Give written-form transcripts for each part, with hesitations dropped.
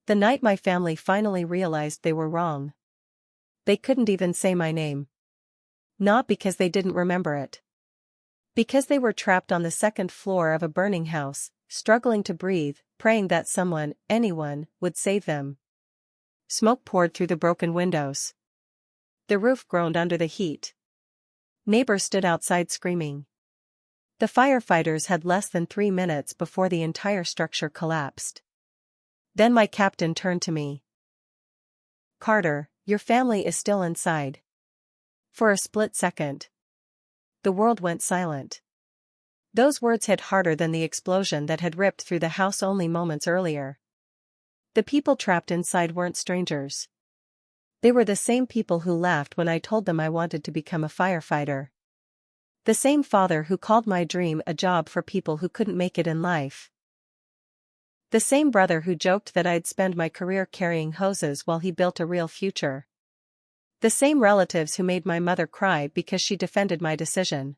The night my family finally realized they were wrong. They couldn't even say my name. Not because they didn't remember it. Because they were trapped on the second floor of a burning house, struggling to breathe, praying that someone, anyone, would save them. Smoke poured through the broken windows. The roof groaned under the heat. Neighbors stood outside screaming. The firefighters had less than 3 minutes before the entire structure collapsed. Then my captain turned to me. "Carter, your family is still inside." For a split second, the world went silent. Those words hit harder than the explosion that had ripped through the house only moments earlier. The people trapped inside weren't strangers. They were the same people who laughed when I told them I wanted to become a firefighter. The same father who called my dream a job for people who couldn't make it in life. The same brother who joked that I'd spend my career carrying hoses while he built a real future. The same relatives who made my mother cry because she defended my decision.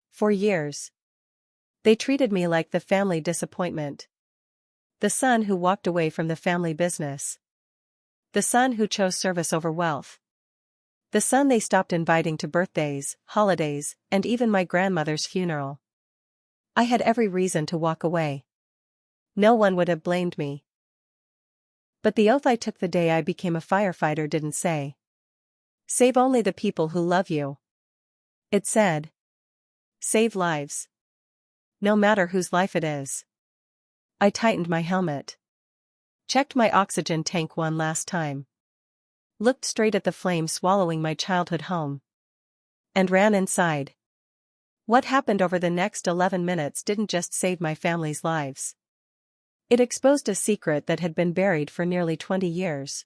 For years, they treated me like the family disappointment. The son who walked away from the family business. The son who chose service over wealth. The son they stopped inviting to birthdays, holidays, and even my grandmother's funeral. I had every reason to walk away. No one would have blamed me. But the oath I took the day I became a firefighter didn't say, "Save only the people who love you." It said, "Save lives. No matter whose life it is." I tightened my helmet. Checked my oxygen tank one last time. Looked straight at the flame swallowing my childhood home. And ran inside. What happened over the next 11 minutes didn't just save my family's lives. It exposed a secret that had been buried for nearly 20 years.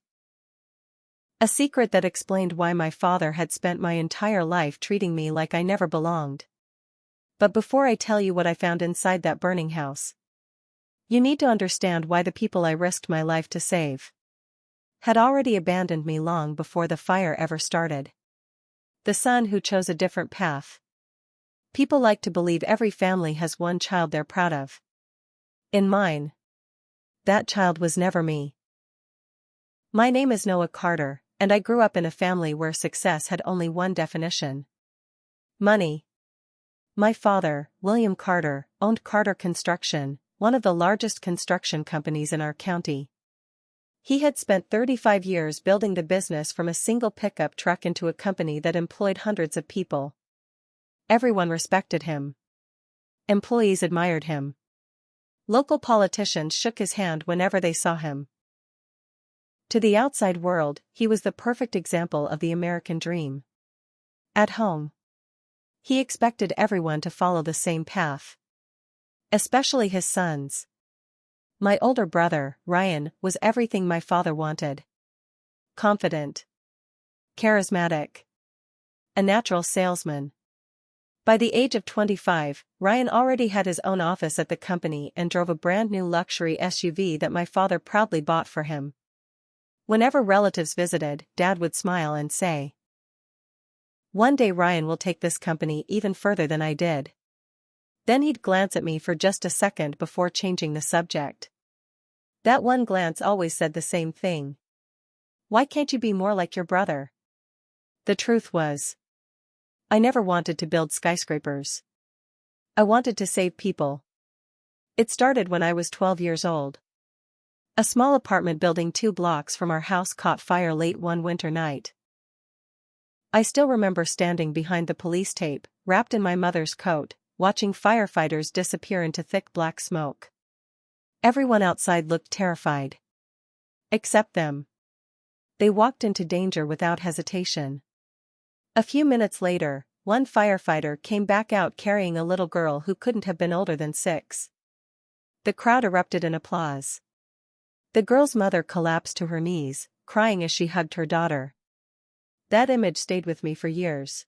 A secret that explained why my father had spent my entire life treating me like I never belonged. But before I tell you what I found inside that burning house, you need to understand why the people I risked my life to save had already abandoned me long before the fire ever started. The son who chose a different path. People like to believe every family has one child they're proud of. In mine, that child was never me. My name is Noah Carter, and I grew up in a family where success had only one definition: money. My father, William Carter, owned Carter Construction, one of the largest construction companies in our county. He had spent 35 years building the business from a single pickup truck into a company that employed hundreds of people. Everyone respected him. Employees admired him. Local politicians shook his hand whenever they saw him. To the outside world, he was the perfect example of the American dream. At home, he expected everyone to follow the same path. Especially his sons. My older brother, Ryan, was everything my father wanted. Confident. Charismatic. A natural salesman. By the age of 25, Ryan already had his own office at the company and drove a brand new luxury SUV that my father proudly bought for him. Whenever relatives visited, Dad would smile and say, "One day Ryan will take this company even further than I did." Then he'd glance at me for just a second before changing the subject. That one glance always said the same thing. "Why can't you be more like your brother?" The truth was, I never wanted to build skyscrapers. I wanted to save people. It started when I was 12 years old. A small apartment building 2 blocks from our house caught fire late one winter night. I still remember standing behind the police tape, wrapped in my mother's coat, watching firefighters disappear into thick black smoke. Everyone outside looked terrified. Except them. They walked into danger without hesitation. A few minutes later, one firefighter came back out carrying a little girl who couldn't have been older than 6. The crowd erupted in applause. The girl's mother collapsed to her knees, crying as she hugged her daughter. That image stayed with me for years.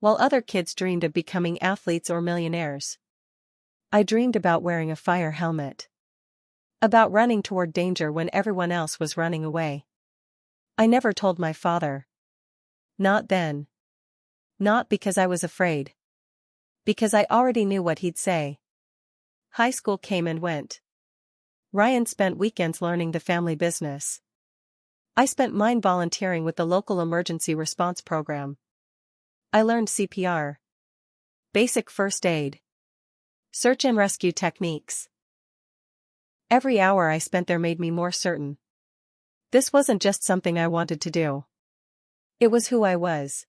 While other kids dreamed of becoming athletes or millionaires, I dreamed about wearing a fire helmet. About running toward danger when everyone else was running away. I never told my father. Not then. Not because I was afraid. Because I already knew what he'd say. High school came and went. Ryan spent weekends learning the family business. I spent mine volunteering with the local emergency response program. I learned CPR, basic first aid, search and rescue techniques. Every hour I spent there made me more certain. This wasn't just something I wanted to do. It was who I was.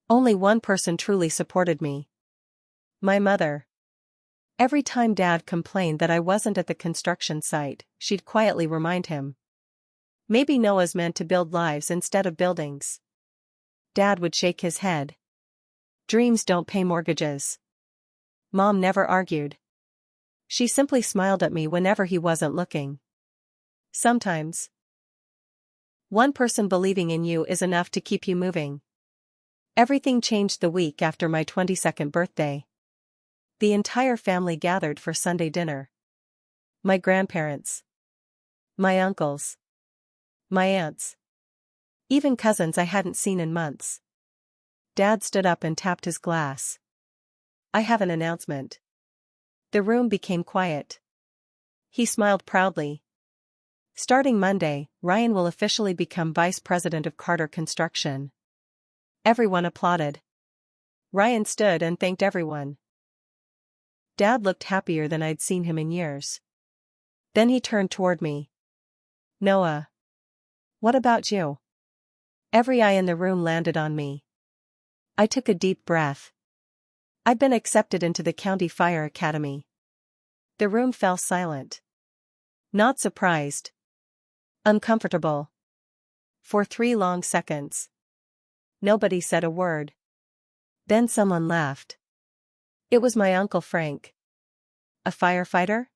Only one person truly supported me. My mother. Every time Dad complained that I wasn't at the construction site, she'd quietly remind him. Maybe Noah's meant to build lives instead of buildings. Dad would shake his head. Dreams don't pay mortgages. Mom never argued. She simply smiled at me whenever he wasn't looking. Sometimes, one person believing in you is enough to keep you moving. Everything changed the week after my 22nd birthday. The entire family gathered for Sunday dinner. My grandparents. My uncles. My aunts. Even cousins I hadn't seen in months. Dad stood up and tapped his glass. I have an announcement. The room became quiet. He smiled proudly. Starting Monday, Ryan will officially become Vice President of Carter Construction. Everyone applauded. Ryan stood and thanked everyone. Dad looked happier than I'd seen him in years. Then he turned toward me. Noah. What about you? Every eye in the room landed on me. I took a deep breath. I'd been accepted into the County Fire Academy. The room fell silent. Not surprised. Uncomfortable. For 3 long seconds. Nobody said a word. Then someone laughed. It was my Uncle Frank. A firefighter?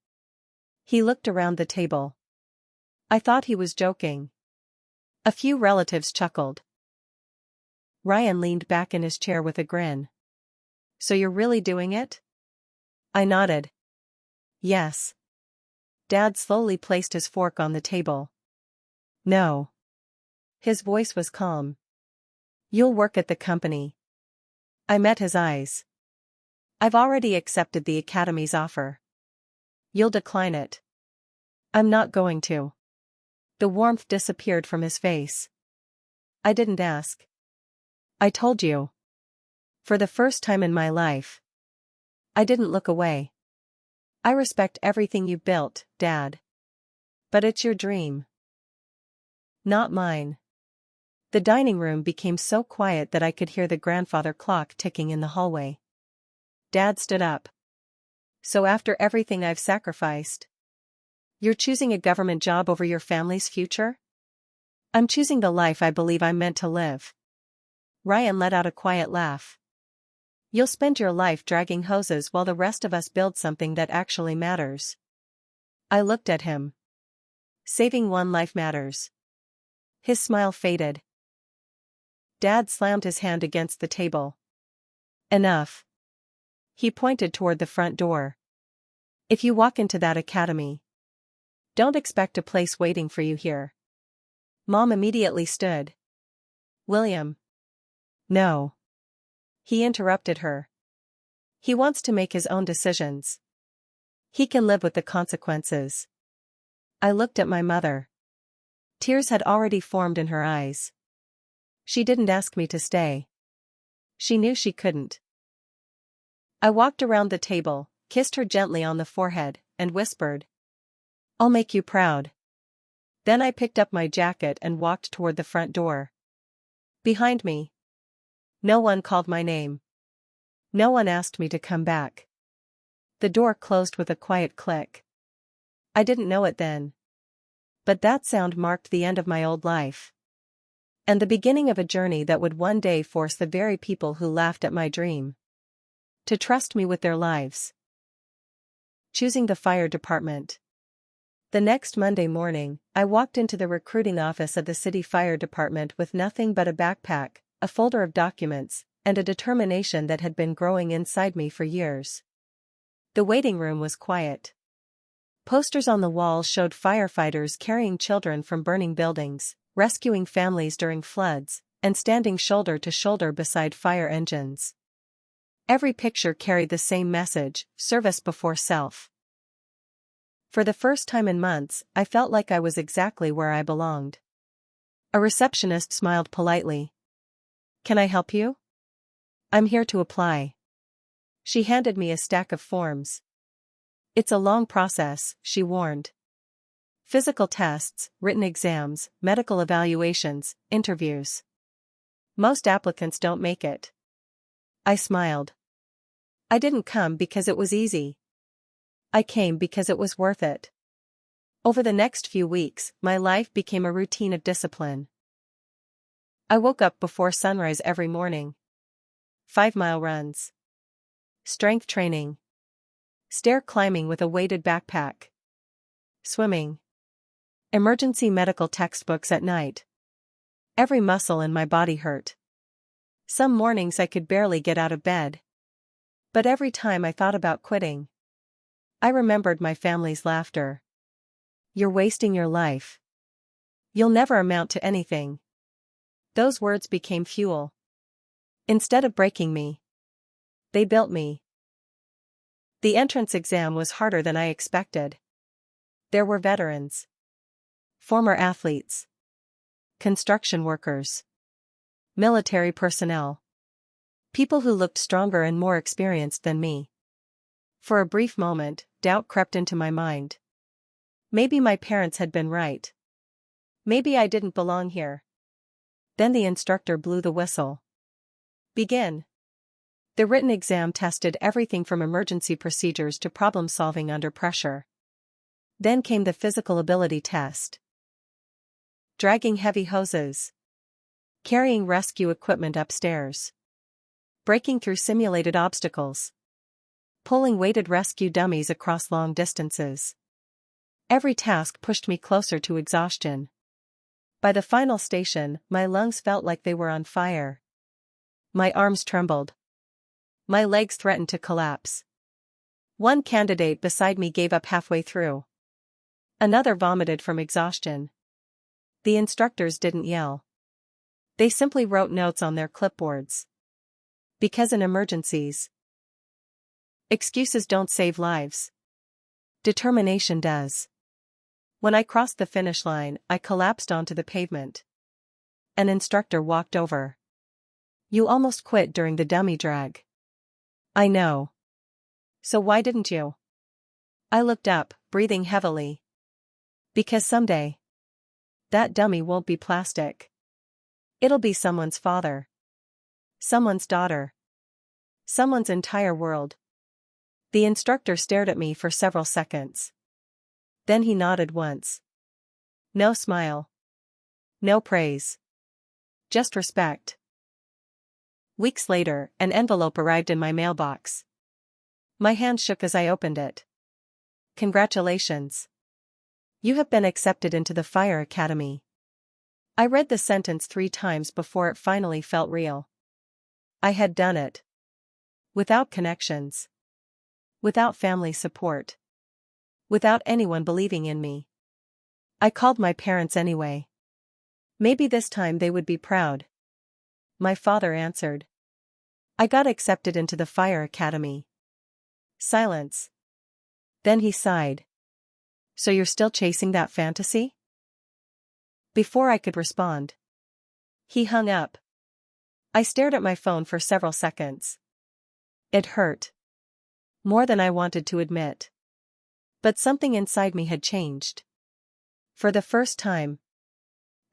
He looked around the table. I thought he was joking. A few relatives chuckled. Ryan leaned back in his chair with a grin. So you're really doing it? I nodded. Yes. Dad slowly placed his fork on the table. No. His voice was calm. You'll work at the company. I met his eyes. I've already accepted the Academy's offer. You'll decline it. I'm not going to. The warmth disappeared from his face. I didn't ask. I told you. For the first time in my life. I didn't look away. I respect everything you built, Dad. But it's your dream. Not mine. The dining room became so quiet that I could hear the grandfather clock ticking in the hallway. Dad stood up. So after everything I've sacrificed, you're choosing a government job over your family's future? I'm choosing the life I believe I'm meant to live. Ryan let out a quiet laugh. You'll spend your life dragging hoses while the rest of us build something that actually matters. I looked at him. Saving one life matters. His smile faded. Dad slammed his hand against the table. Enough. He pointed toward the front door. If you walk into that academy, don't expect a place waiting for you here. Mom immediately stood. William. No. He interrupted her. He wants to make his own decisions. He can live with the consequences. I looked at my mother. Tears had already formed in her eyes. She didn't ask me to stay. She knew she couldn't. I walked around the table, kissed her gently on the forehead, and whispered, I'll make you proud. Then I picked up my jacket and walked toward the front door. Behind me. No one called my name. No one asked me to come back. The door closed with a quiet click. I didn't know it then. But that sound marked the end of my old life. And the beginning of a journey that would one day force the very people who laughed at my dream to trust me with their lives. Choosing the fire department. The next Monday morning, I walked into the recruiting office of the city fire department with nothing but a backpack, a folder of documents, and a determination that had been growing inside me for years. The waiting room was quiet. Posters on the walls showed firefighters carrying children from burning buildings, rescuing families during floods, and standing shoulder to shoulder beside fire engines. Every picture carried the same message: service before self. For the first time in months, I felt like I was exactly where I belonged. A receptionist smiled politely. "Can I help you?" "I'm here to apply." She handed me a stack of forms. "It's a long process," she warned. "Physical tests, written exams, medical evaluations, interviews. Most applicants don't make it." I smiled. I didn't come because it was easy. I came because it was worth it. Over the next few weeks, my life became a routine of discipline. I woke up before sunrise every morning. 5-mile runs. Strength training. Stair climbing with a weighted backpack. Swimming. Emergency medical textbooks at night. Every muscle in my body hurt. Some mornings I could barely get out of bed. But every time I thought about quitting, I remembered my family's laughter. "You're wasting your life. You'll never amount to anything." Those words became fuel. Instead of breaking me, they built me. The entrance exam was harder than I expected. There were veterans. Former athletes. Construction workers. Military personnel. People who looked stronger and more experienced than me. For a brief moment, doubt crept into my mind. Maybe my parents had been right. Maybe I didn't belong here. Then the instructor blew the whistle. "Begin." The written exam tested everything from emergency procedures to problem-solving under pressure. Then came the physical ability test. Dragging heavy hoses. Carrying rescue equipment upstairs. Breaking through simulated obstacles. Pulling weighted rescue dummies across long distances. Every task pushed me closer to exhaustion. By the final station, my lungs felt like they were on fire. My arms trembled. My legs threatened to collapse. One candidate beside me gave up halfway through. Another vomited from exhaustion. The instructors didn't yell. They simply wrote notes on their clipboards. Because in emergencies, excuses don't save lives. Determination does. When I crossed the finish line, I collapsed onto the pavement. An instructor walked over. "You almost quit during the dummy drag." "I know. So why didn't you?" I looked up, breathing heavily. "Because someday, that dummy won't be plastic. It'll be someone's father. Someone's daughter. Someone's entire world." The instructor stared at me for several seconds. Then he nodded once. No smile. No praise. Just respect. Weeks later, an envelope arrived in my mailbox. My hand shook as I opened it. "Congratulations. You have been accepted into the Fire Academy." I read the sentence 3 times before it finally felt real. I had done it. Without connections. Without family support. Without anyone believing in me. I called my parents anyway. Maybe this time they would be proud. My father answered. "I got accepted into the Fire Academy." Silence. Then he sighed. "So you're still chasing that fantasy?" Before I could respond, he hung up. I stared at my phone for several seconds. It hurt. More than I wanted to admit. But something inside me had changed. For the first time,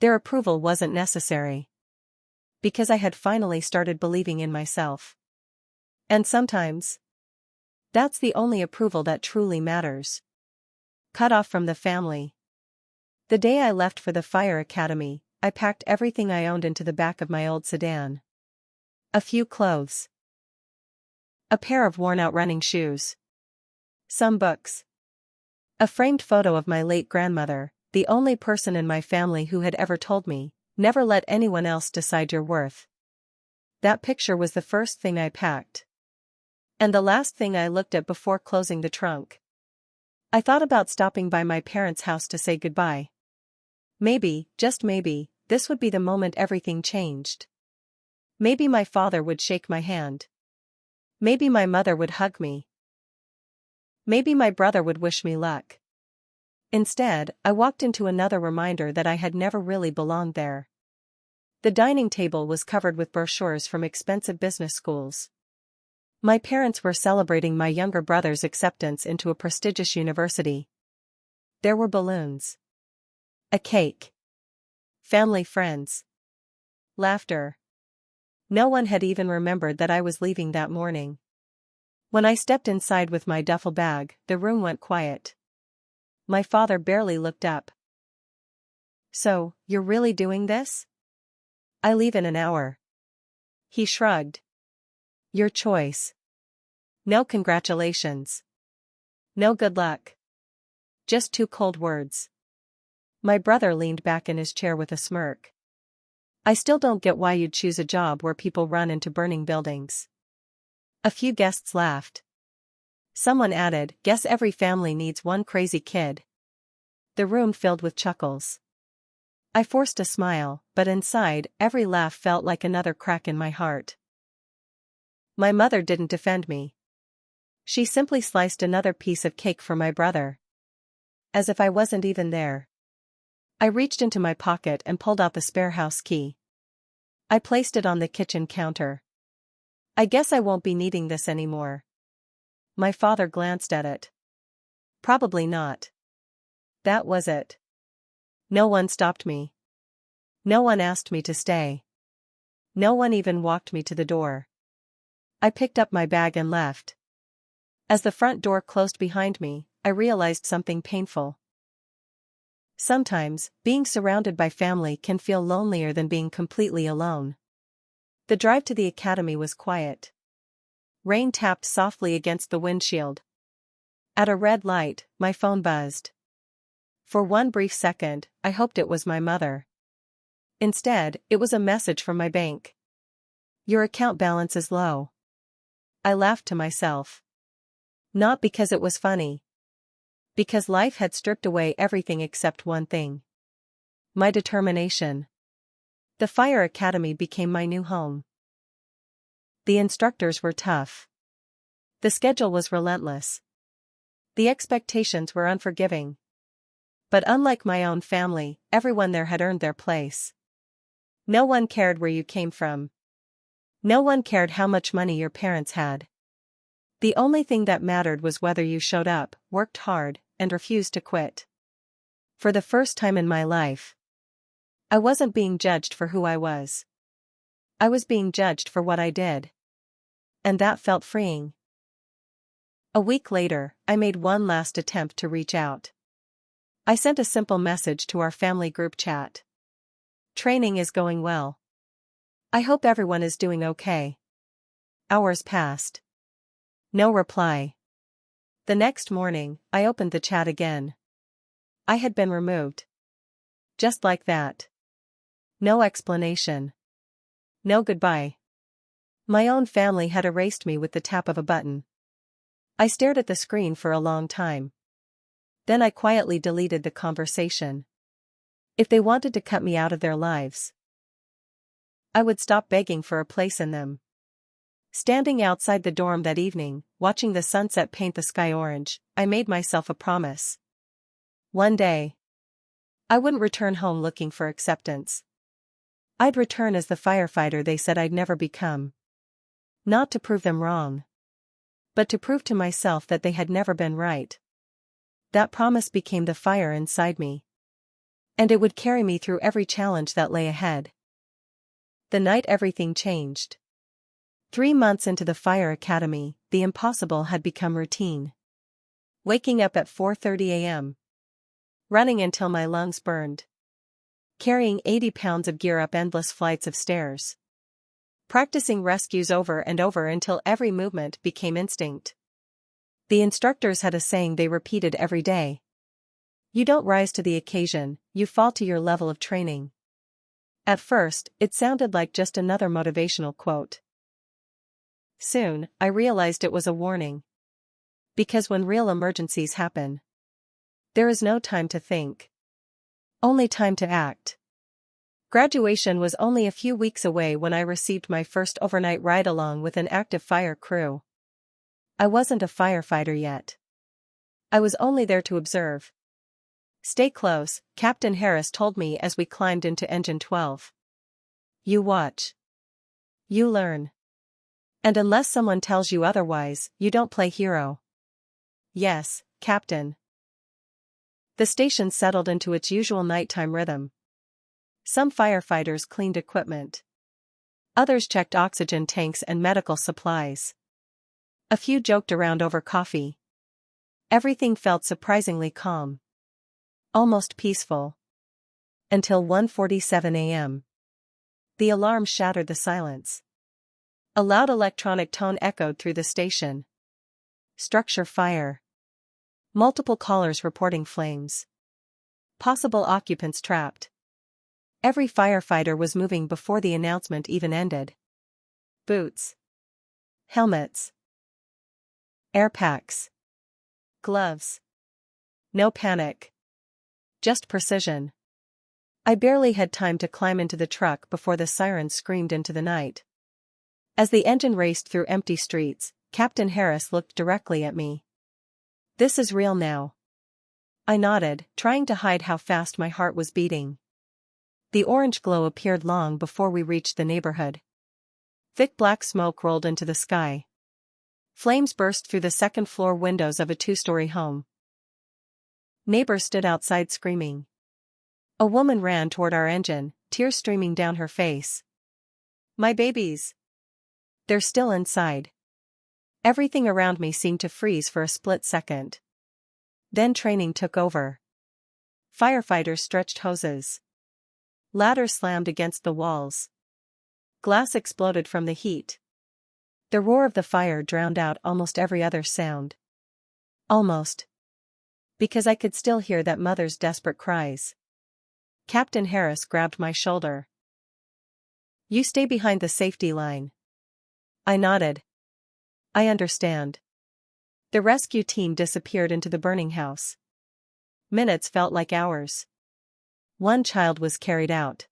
their approval wasn't necessary. Because I had finally started believing in myself. And sometimes, that's the only approval that truly matters. Cut off from the family. The day I left for the Fire Academy, I packed everything I owned into the back of my old sedan. A few clothes. A pair of worn-out running shoes. Some books. A framed photo of my late grandmother, the only person in my family who had ever told me, "Never let anyone else decide your worth." That picture was the first thing I packed. And the last thing I looked at before closing the trunk. I thought about stopping by my parents' house to say goodbye. Maybe, just maybe, this would be the moment everything changed. Maybe my father would shake my hand. Maybe my mother would hug me. Maybe my brother would wish me luck. Instead, I walked into another reminder that I had never really belonged there. The dining table was covered with brochures from expensive business schools. My parents were celebrating my younger brother's acceptance into a prestigious university. There were balloons. A cake. Family friends. Laughter. No one had even remembered that I was leaving that morning. When I stepped inside with my duffel bag, the room went quiet. My father barely looked up. "So, you're really doing this?" "I leave in an hour." He shrugged. "Your choice." No congratulations. No good luck. Just two cold words. My brother leaned back in his chair with a smirk. "I still don't get why you'd choose a job where people run into burning buildings." A few guests laughed. Someone added, "Guess every family needs one crazy kid." The room filled with chuckles. I forced a smile, but inside, every laugh felt like another crack in my heart. My mother didn't defend me. She simply sliced another piece of cake for my brother. As if I wasn't even there. I reached into my pocket and pulled out the spare house key. I placed it on the kitchen counter. "I guess I won't be needing this anymore." My father glanced at it. "Probably not." That was it. No one stopped me. No one asked me to stay. No one even walked me to the door. I picked up my bag and left. As the front door closed behind me, I realized something painful. Sometimes, being surrounded by family can feel lonelier than being completely alone. The drive to the academy was quiet. Rain tapped softly against the windshield. At a red light, my phone buzzed. For one brief second, I hoped it was my mother. Instead, it was a message from my bank. "Your account balance is low." I laughed to myself. Not because it was funny. Because life had stripped away everything except one thing. My determination. The fire academy became my new home. The instructors were tough. The schedule was relentless. The expectations were unforgiving. But unlike my own family, everyone there had earned their place. No one cared where you came from. No one cared how much money your parents had. The only thing that mattered was whether you showed up, worked hard, and refused to quit. For the first time in my life, I wasn't being judged for who I was. I was being judged for what I did. And that felt freeing. A week later, I made one last attempt to reach out. I sent a simple message to our family group chat. "Training is going well. I hope everyone is doing okay." Hours passed. No reply. The next morning, I opened the chat again. I had been removed. Just like that. No explanation. No goodbye. My own family had erased me with the tap of a button. I stared at the screen for a long time. Then I quietly deleted the conversation. If they wanted to cut me out of their lives, I would stop begging for a place in them. Standing outside the dorm that evening, watching the sunset paint the sky orange, I made myself a promise. One day, I wouldn't return home looking for acceptance. I'd return as the firefighter they said I'd never become. Not to prove them wrong, but to prove to myself that they had never been right. That promise became the fire inside me. And it would carry me through every challenge that lay ahead. The night everything changed. 3 months into the fire academy, the impossible had become routine. Waking up at 4:30 a.m. Running until my lungs burned. Carrying 80 pounds of gear up endless flights of stairs. Practicing rescues over and over until every movement became instinct. The instructors had a saying they repeated every day. "You don't rise to the occasion, you fall to your level of training." At first, it sounded like just another motivational quote. Soon, I realized it was a warning. Because when real emergencies happen, there is no time to think. Only time to act. Graduation was only a few weeks away when I received my first overnight ride-along with an active fire crew. I wasn't a firefighter yet. I was only there to observe. Stay close, Captain Harris told me as we climbed into engine 12. You watch. You learn. And unless someone tells you otherwise, you don't play hero. Yes, Captain. The station settled into its usual nighttime rhythm. Some firefighters cleaned equipment. Others checked oxygen tanks and medical supplies. A few joked around over coffee. Everything felt surprisingly calm. Almost peaceful. Until 1:47 a.m. The alarm shattered the silence. A loud electronic tone echoed through the station. Structure fire. Multiple callers reporting flames. Possible occupants trapped. Every firefighter was moving before the announcement even ended. Boots. Helmets. Air packs. Gloves. No panic. Just precision. I barely had time to climb into the truck before the sirens screamed into the night. As the engine raced through empty streets, Captain Harris looked directly at me. This is real now. I nodded, trying to hide how fast my heart was beating. The orange glow appeared long before we reached the neighborhood. Thick black smoke rolled into the sky. Flames burst through the second-floor windows of a two-story home. Neighbors stood outside screaming. A woman ran toward our engine, tears streaming down her face. My babies! They're still inside. Everything around me seemed to freeze for a split second. Then training took over. Firefighters stretched hoses. Ladders slammed against the walls. Glass exploded from the heat. The roar of the fire drowned out almost every other sound. Almost. Because I could still hear that mother's desperate cries. Captain Harris grabbed my shoulder. You stay behind the safety line. I nodded. I understand. The rescue team disappeared into the burning house. Minutes felt like hours. One child was carried out.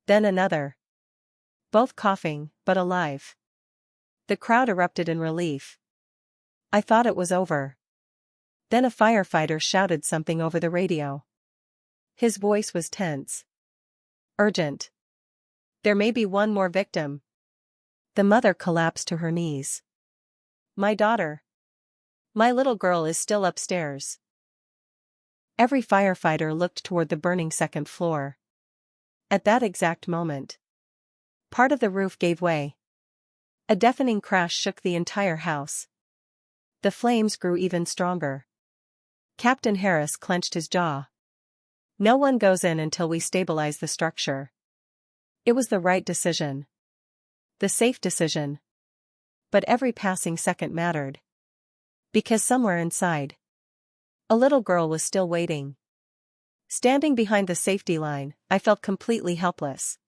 Then another. Both coughing, but alive. The crowd erupted in relief. I thought it was over. Then a firefighter shouted something over the radio. His voice was tense. Urgent. There may be one more victim. The mother collapsed to her knees. My daughter. My little girl is still upstairs. Every firefighter looked toward the burning second floor. At that exact moment, part of the roof gave way. A deafening crash shook the entire house. The flames grew even stronger. Captain Harris clenched his jaw. No one goes in until we stabilize the structure. It was the right decision. The safe decision. But every passing second mattered. Because somewhere inside, a little girl was still waiting. Standing behind the safety line, I felt completely helpless.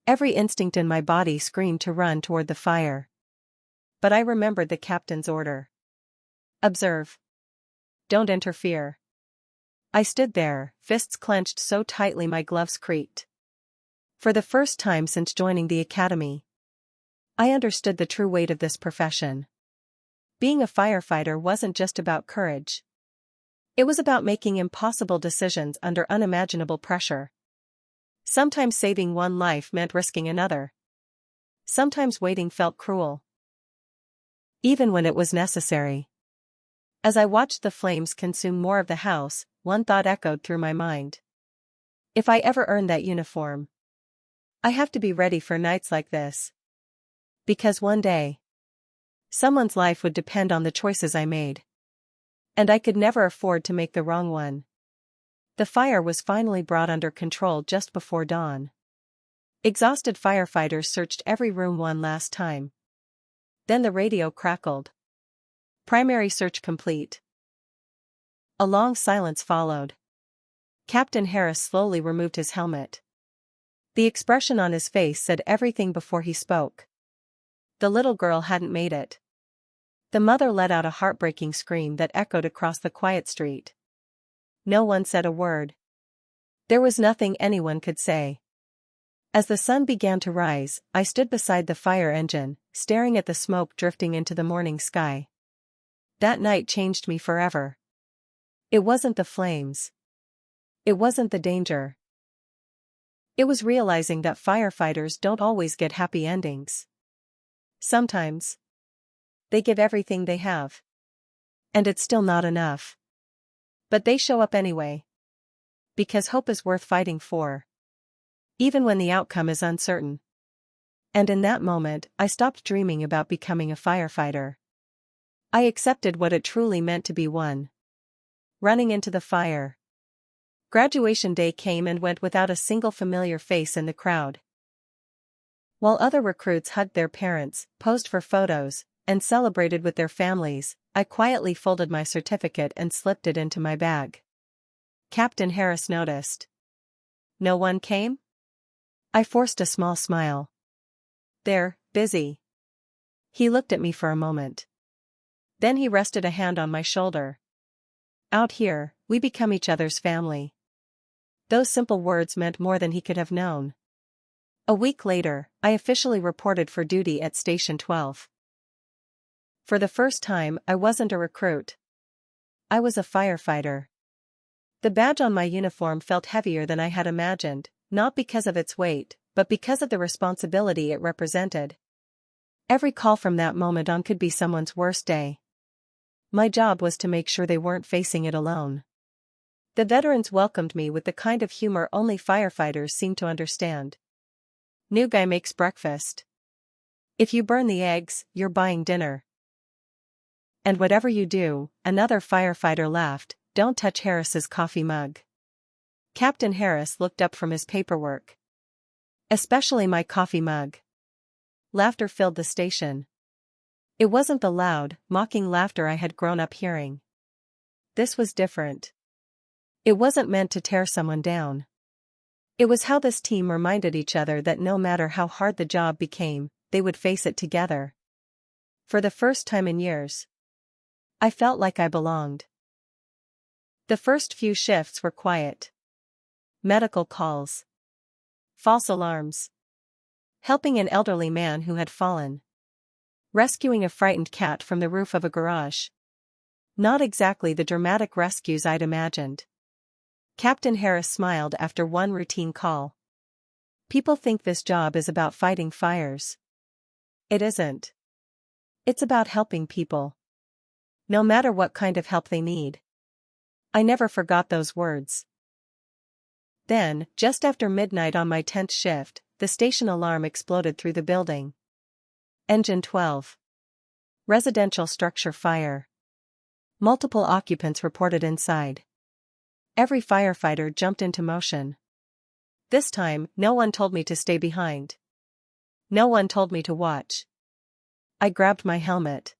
Every instinct in my body screamed to run toward the fire. But I remembered the captain's order. Observe. Don't interfere. I stood there, fists clenched so tightly my gloves creaked. For the first time since joining the academy, I understood the true weight of this profession. Being a firefighter wasn't just about courage. It was about making impossible decisions under unimaginable pressure. Sometimes saving one life meant risking another. Sometimes waiting felt cruel. Even when it was necessary. As I watched the flames consume more of the house, one thought echoed through my mind. If I ever earn that uniform, I have to be ready for nights like this. Because one day, someone's life would depend on the choices I made. And I could never afford to make the wrong one. The fire was finally brought under control just before dawn. Exhausted firefighters searched every room one last time. Then the radio crackled. Primary search complete. A long silence followed. Captain Harris slowly removed his helmet. The expression on his face said everything before he spoke. The little girl hadn't made it. The mother let out a heartbreaking scream that echoed across the quiet street. No one said a word. There was nothing anyone could say. As the sun began to rise, I stood beside the fire engine, staring at the smoke drifting into the morning sky. That night changed me forever. It wasn't the flames. It wasn't the danger. It was realizing that firefighters don't always get happy endings. Sometimes they give everything they have. And it's still not enough. But they show up anyway. Because hope is worth fighting for. Even when the outcome is uncertain. And in that moment, I stopped dreaming about becoming a firefighter. I accepted what it truly meant to be one. Running into the fire. Graduation day came and went without a single familiar face in the crowd. While other recruits hugged their parents, posed for photos, and celebrated with their families, I quietly folded my certificate and slipped it into my bag. Captain Harris noticed. No one came? I forced a small smile. They're busy. He looked at me for a moment. Then he rested a hand on my shoulder. Out here, we become each other's family. Those simple words meant more than he could have known. A week later, I officially reported for duty at Station 12. For the first time, I wasn't a recruit. I was a firefighter. The badge on my uniform felt heavier than I had imagined, not because of its weight, but because of the responsibility it represented. Every call from that moment on could be someone's worst day. My job was to make sure they weren't facing it alone. The veterans welcomed me with the kind of humor only firefighters seem to understand. New guy makes breakfast. If you burn the eggs, you're buying dinner. And whatever you do, another firefighter laughed, don't touch Harris's coffee mug. Captain Harris looked up from his paperwork. Especially my coffee mug. Laughter filled the station. It wasn't the loud, mocking laughter I had grown up hearing. This was different. It wasn't meant to tear someone down. It was how this team reminded each other that no matter how hard the job became, they would face it together. For the first time in years, I felt like I belonged. The first few shifts were quiet. Medical calls. False alarms. Helping an elderly man who had fallen. Rescuing a frightened cat from the roof of a garage. Not exactly the dramatic rescues I'd imagined. Captain Harris smiled after one routine call. People think this job is about fighting fires. It isn't. It's about helping people. No matter what kind of help they need. I never forgot those words. Then, just after midnight on my 10th shift, the station alarm exploded through the building. Engine 12. Residential structure fire. Multiple occupants reported inside. Every firefighter jumped into motion. This time, no one told me to stay behind. No one told me to watch. I grabbed my helmet.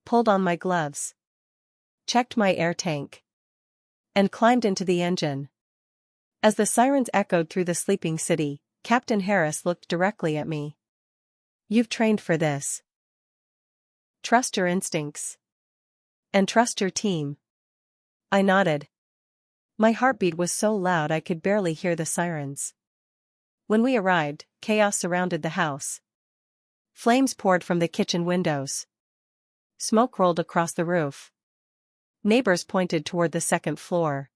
Pulled on my gloves. Checked my air tank. And climbed into the engine. As the sirens echoed through the sleeping city, Captain Harris looked directly at me. You've trained for this. Trust your instincts. And trust your team. I nodded. My heartbeat was so loud I could barely hear the sirens. When we arrived, chaos surrounded the house. Flames poured from the kitchen windows. Smoke rolled across the roof. Neighbors pointed toward the second floor.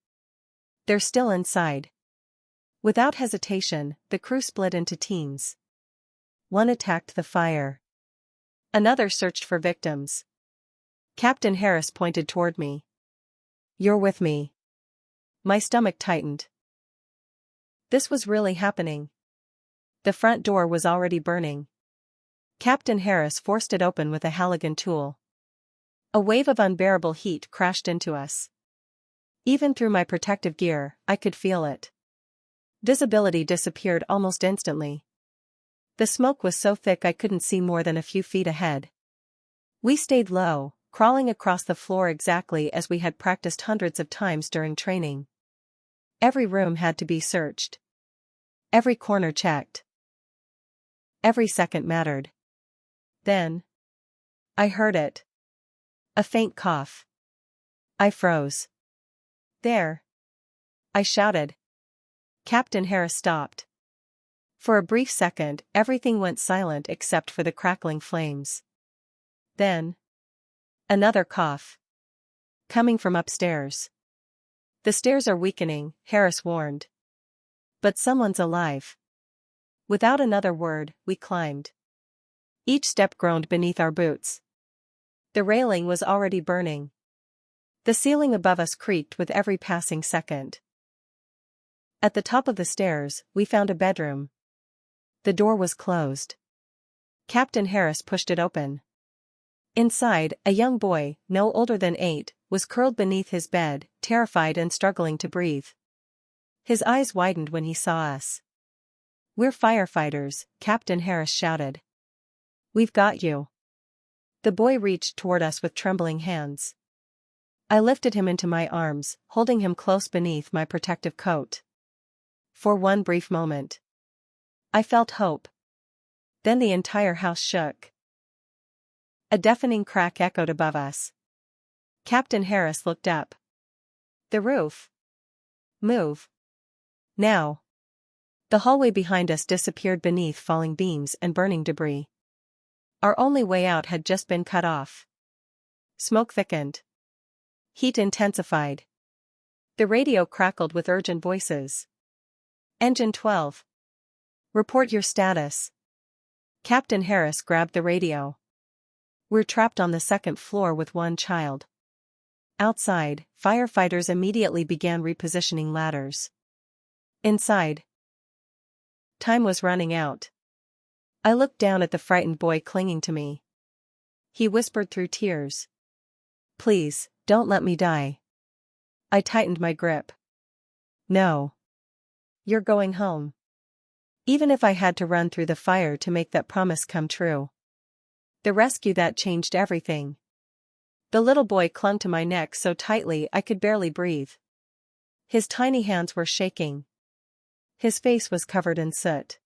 They're still inside. Without hesitation, the crew split into teams. One attacked the fire. Another searched for victims. Captain Harris pointed toward me. You're with me. My stomach tightened. This was really happening. The front door was already burning. Captain Harris forced it open with a Halligan tool. A wave of unbearable heat crashed into us. Even through my protective gear, I could feel it. Visibility disappeared almost instantly. The smoke was so thick I couldn't see more than a few feet ahead. We stayed low, crawling across the floor exactly as we had practiced hundreds of times during training. Every room had to be searched. Every corner checked. Every second mattered. Then, I heard it. A faint cough. I froze. There. I shouted. Captain Harris stopped. For a brief second, everything went silent except for the crackling flames. Then, another cough. Coming from upstairs. The stairs are weakening, Harris warned. But someone's alive. Without another word, we climbed. Each step groaned beneath our boots. The railing was already burning. The ceiling above us creaked with every passing second. At the top of the stairs, we found a bedroom. The door was closed. Captain Harris pushed it open. Inside, a young boy, no older than 8, was curled beneath his bed, terrified and struggling to breathe. His eyes widened when he saw us. "We're firefighters," Captain Harris shouted. "We've got you." The boy reached toward us with trembling hands. I lifted him into my arms, holding him close beneath my protective coat. For one brief moment, I felt hope. Then the entire house shook. A deafening crack echoed above us. Captain Harris looked up. "The roof. Move. Now." The hallway behind us disappeared beneath falling beams and burning debris. Our only way out had just been cut off. Smoke thickened. Heat intensified. The radio crackled with urgent voices. "Engine 12. Report your status." Captain Harris grabbed the radio. "We're trapped on the second floor with one child." Outside, firefighters immediately began repositioning ladders. Inside, time was running out. I looked down at the frightened boy clinging to me. He whispered through tears, "Please, don't let me die." I tightened my grip. "No. You're going home." Even if I had to run through the fire to make that promise come true. The rescue that changed everything. The little boy clung to my neck so tightly I could barely breathe. His tiny hands were shaking. His face was covered in soot.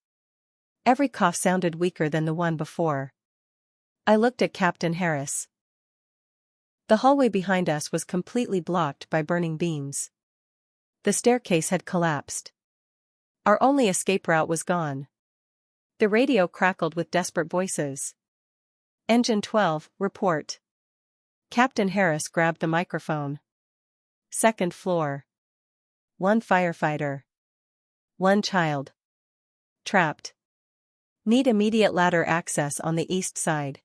Every cough sounded weaker than the one before. I looked at Captain Harris. The hallway behind us was completely blocked by burning beams. The staircase had collapsed. Our only escape route was gone. The radio crackled with desperate voices. "Engine 12, report." Captain Harris grabbed the microphone. "Second floor. One firefighter. One child. Trapped. Need immediate ladder access on the east side."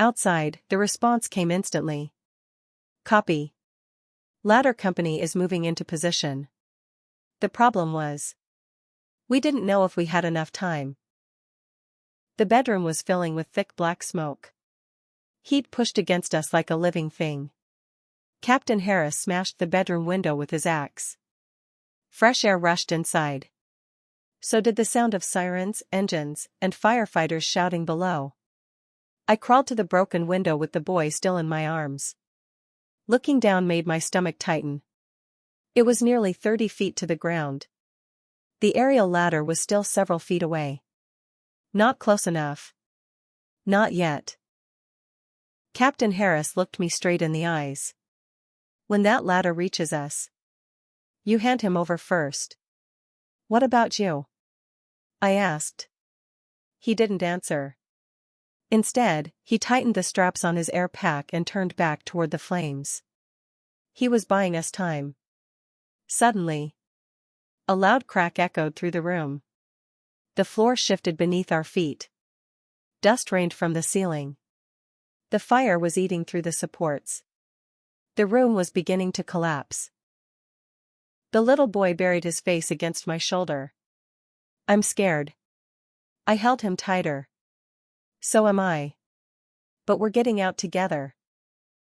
Outside, the response came instantly. "Copy. Ladder company is moving into position." The problem was, we didn't know if we had enough time. The bedroom was filling with thick black smoke. Heat pushed against us like a living thing. Captain Harris smashed the bedroom window with his axe. Fresh air rushed inside. So did the sound of sirens, engines, and firefighters shouting below. I crawled to the broken window with the boy still in my arms. Looking down made my stomach tighten. It was nearly 30 feet to the ground. The aerial ladder was still several feet away. Not close enough. Not yet. Captain Harris looked me straight in the eyes. "When that ladder reaches us, you hand him over first." "What about you?" I asked. He didn't answer. Instead, he tightened the straps on his air pack and turned back toward the flames. He was buying us time. Suddenly, a loud crack echoed through the room. The floor shifted beneath our feet. Dust rained from the ceiling. The fire was eating through the supports. The room was beginning to collapse. The little boy buried his face against my shoulder. "I'm scared." I held him tighter. "So am I. But we're getting out together."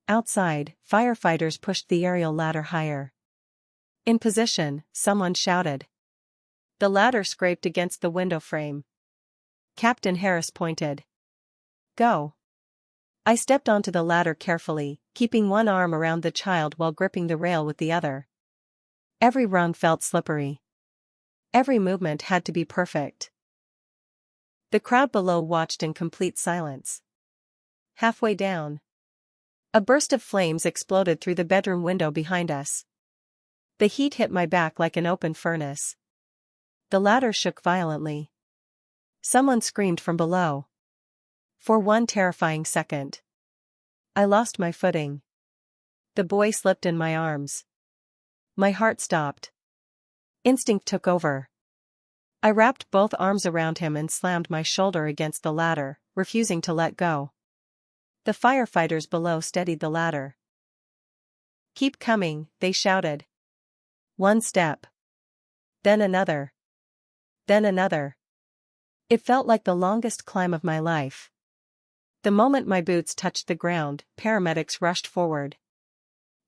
Outside, firefighters pushed the aerial ladder higher. "In position," someone shouted. The ladder scraped against the window frame. Captain Harris pointed. "Go." I stepped onto the ladder carefully, keeping one arm around the child while gripping the rail with the other. Every rung felt slippery. Every movement had to be perfect. The crowd below watched in complete silence. Halfway down, a burst of flames exploded through the bedroom window behind us. The heat hit my back like an open furnace. The ladder shook violently. Someone screamed from below. For one terrifying second, I lost my footing. The boy slipped in my arms. My heart stopped. Instinct took over. I wrapped both arms around him and slammed my shoulder against the ladder, refusing to let go. The firefighters below steadied the ladder. "Keep coming," they shouted. One step. Then another. Then another. It felt like the longest climb of my life. The moment my boots touched the ground, paramedics rushed forward.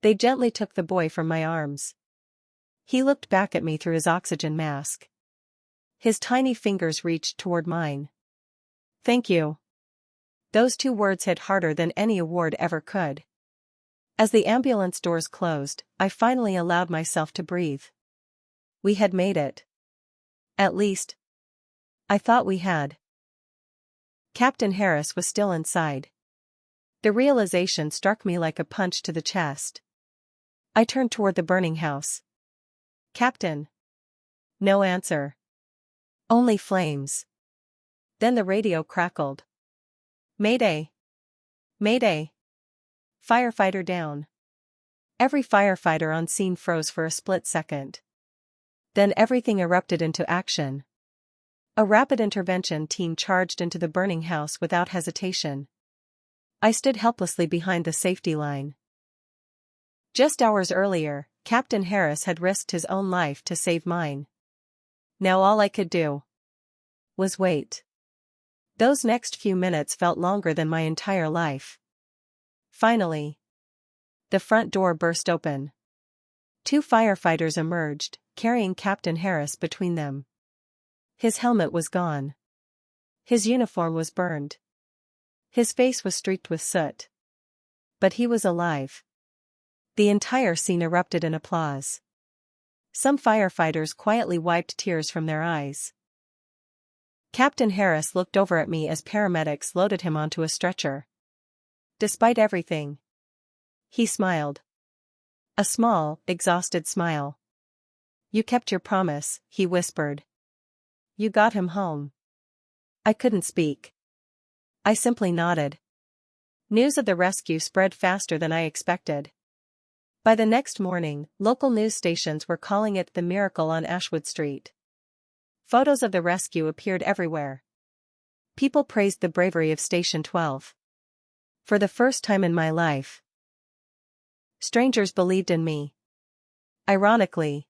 They gently took the boy from my arms. He looked back at me through his oxygen mask. His tiny fingers reached toward mine. "Thank you." Those two words hit harder than any award ever could. As the ambulance doors closed, I finally allowed myself to breathe. We had made it. At least, I thought we had. Captain Harris was still inside. The realization struck me like a punch to the chest. I turned toward the burning house. "Captain." No answer. Only flames. Then the radio crackled. "Mayday! Mayday! Firefighter down." Every firefighter on scene froze for a split second. Then everything erupted into action. A rapid intervention team charged into the burning house without hesitation. I stood helplessly behind the safety line. Just hours earlier, Captain Harris had risked his own life to save mine. Now all I could do was wait. Those next few minutes felt longer than my entire life. Finally, the front door burst open. Two firefighters emerged, carrying Captain Harris between them. His helmet was gone. His uniform was burned. His face was streaked with soot. But he was alive. The entire scene erupted in applause. Some firefighters quietly wiped tears from their eyes. Captain Harris looked over at me as paramedics loaded him onto a stretcher. Despite everything, he smiled. A small, exhausted smile. "You kept your promise," he whispered. "You got him home." I couldn't speak. I simply nodded. News of the rescue spread faster than I expected. By the next morning, local news stations were calling it the miracle on Ashwood Street. Photos of the rescue appeared everywhere. People praised the bravery of Station 12. For the first time in my life, strangers believed in me. Ironically,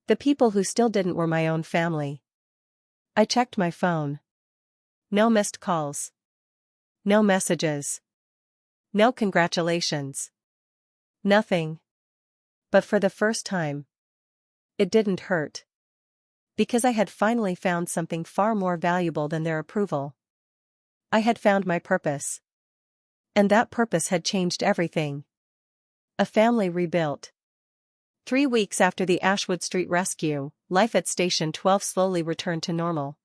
the people who still didn't were my own family. I checked my phone. No missed calls. No messages. No congratulations. Nothing. But for the first time, it didn't hurt. Because I had finally found something far more valuable than their approval. I had found my purpose. And that purpose had changed everything. A family rebuilt. 3 weeks after the Ashwood Street rescue, life at Station 12 slowly returned to normal.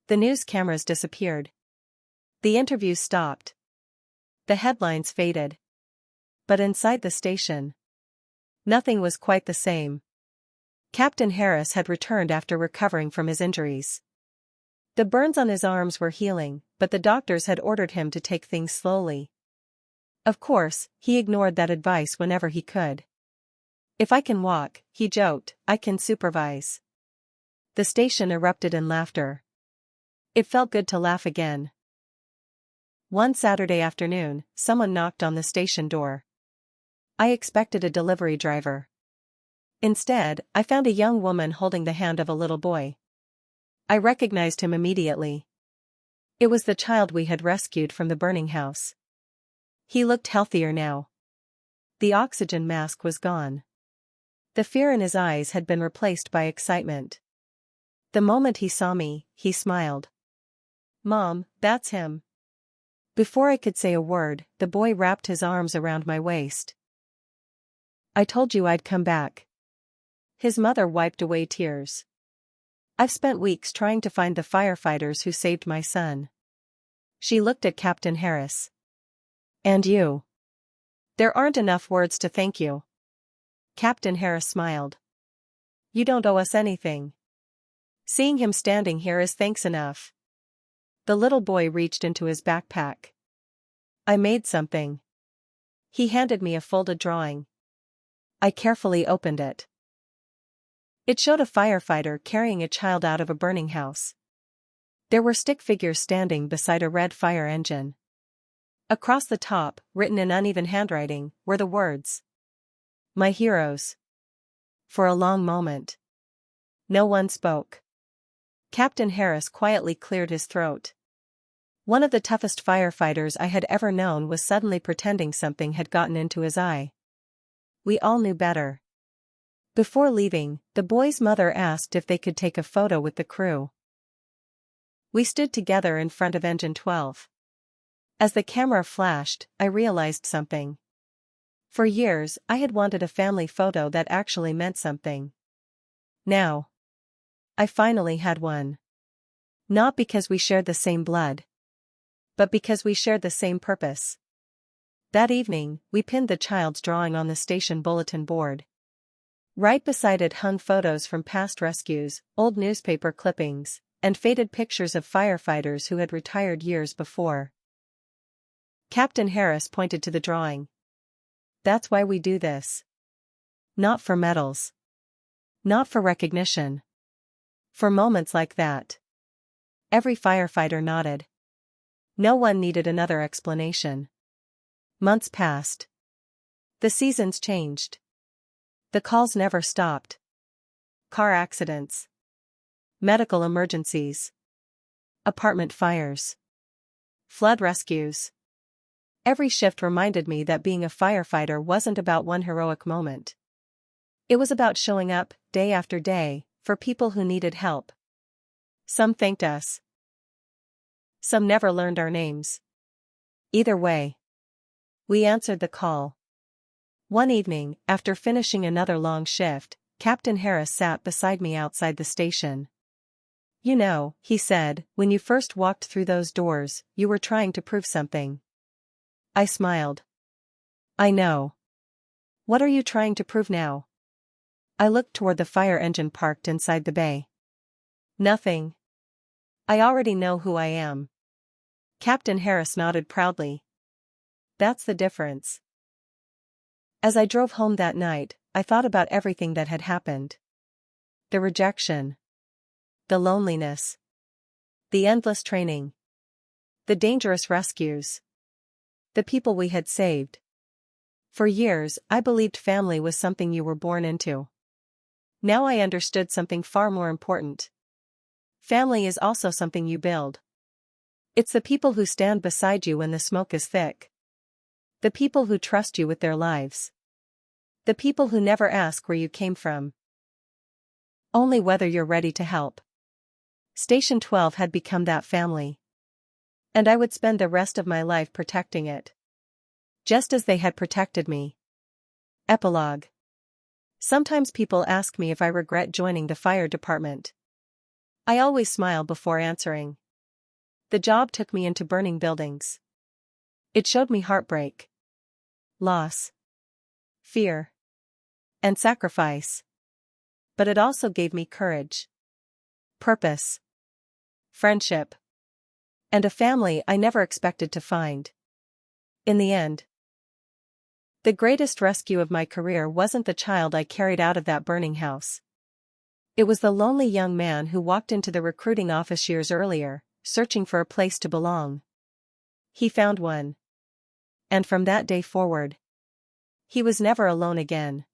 The news cameras disappeared. The interviews stopped. The headlines faded. But inside the station, nothing was quite the same. Captain Harris had returned after recovering from his injuries. The burns on his arms were healing, but the doctors had ordered him to take things slowly. Of course, he ignored that advice whenever he could. "If I can walk," he joked, "I can supervise." The station erupted in laughter. It felt good to laugh again. One Saturday afternoon, someone knocked on the station door. I expected a delivery driver. Instead, I found a young woman holding the hand of a little boy. I recognized him immediately. It was the child we had rescued from the burning house. He looked healthier now. The oxygen mask was gone. The fear in his eyes had been replaced by excitement. The moment he saw me, he smiled. "Mom, that's him." Before I could say a word, the boy wrapped his arms around my waist. "I told you I'd come back." His mother wiped away tears. "I've spent weeks trying to find the firefighters who saved my son." She looked at Captain Harris. "And you. There aren't enough words to thank you." Captain Harris smiled. "You don't owe us anything. Seeing him standing here is thanks enough." The little boy reached into his backpack. "I made something." He handed me a folded drawing. I carefully opened it. It showed a firefighter carrying a child out of a burning house. There were stick figures standing beside a red fire engine. Across the top, written in uneven handwriting, were the words, "My heroes." For a long moment, no one spoke. Captain Harris quietly cleared his throat. One of the toughest firefighters I had ever known was suddenly pretending something had gotten into his eye. We all knew better. Before leaving, the boy's mother asked if they could take a photo with the crew. We stood together in front of engine 12. As the camera flashed, I realized something. For years, I had wanted a family photo that actually meant something. Now, I finally had one. Not because we shared the same blood, but because we shared the same purpose. That evening, we pinned the child's drawing on the station bulletin board. Right beside it hung photos from past rescues, old newspaper clippings, and faded pictures of firefighters who had retired years before. Captain Harris pointed to the drawing. That's why we do this. Not for medals. Not for recognition. For moments like that. Every firefighter nodded. No one needed another explanation. Months passed. The seasons changed. The calls never stopped. Car accidents. Medical emergencies. Apartment fires. Flood rescues. Every shift reminded me that being a firefighter wasn't about one heroic moment. It was about showing up, day after day, for people who needed help. Some thanked us. Some never learned our names. Either way, we answered the call. One evening, after finishing another long shift, Captain Harris sat beside me outside the station. "You know," he said, "when you first walked through those doors, you were trying to prove something." I smiled. "I know. What are you trying to prove now?" I looked toward the fire engine parked inside the bay. "Nothing. I already know who I am." Captain Harris nodded proudly. "That's the difference." As I drove home that night, I thought about everything that had happened. The rejection. The loneliness. The endless training. The dangerous rescues. The people we had saved. For years, I believed family was something you were born into. Now I understood something far more important. Family is also something you build. It's the people who stand beside you when the smoke is thick. The people who trust you with their lives. The people who never ask where you came from. Only whether you're ready to help. Station 12 had become that family. And I would spend the rest of my life protecting it. Just as they had protected me. Epilogue. Sometimes people ask me if I regret joining the fire department. I always smile before answering. The job took me into burning buildings. It showed me heartbreak. Loss. Fear. And sacrifice. But it also gave me courage. Purpose. Friendship. And a family I never expected to find. In the end, the greatest rescue of my career wasn't the child I carried out of that burning house. It was the lonely young man who walked into the recruiting office years earlier, searching for a place to belong. He found one. And from that day forward, he was never alone again.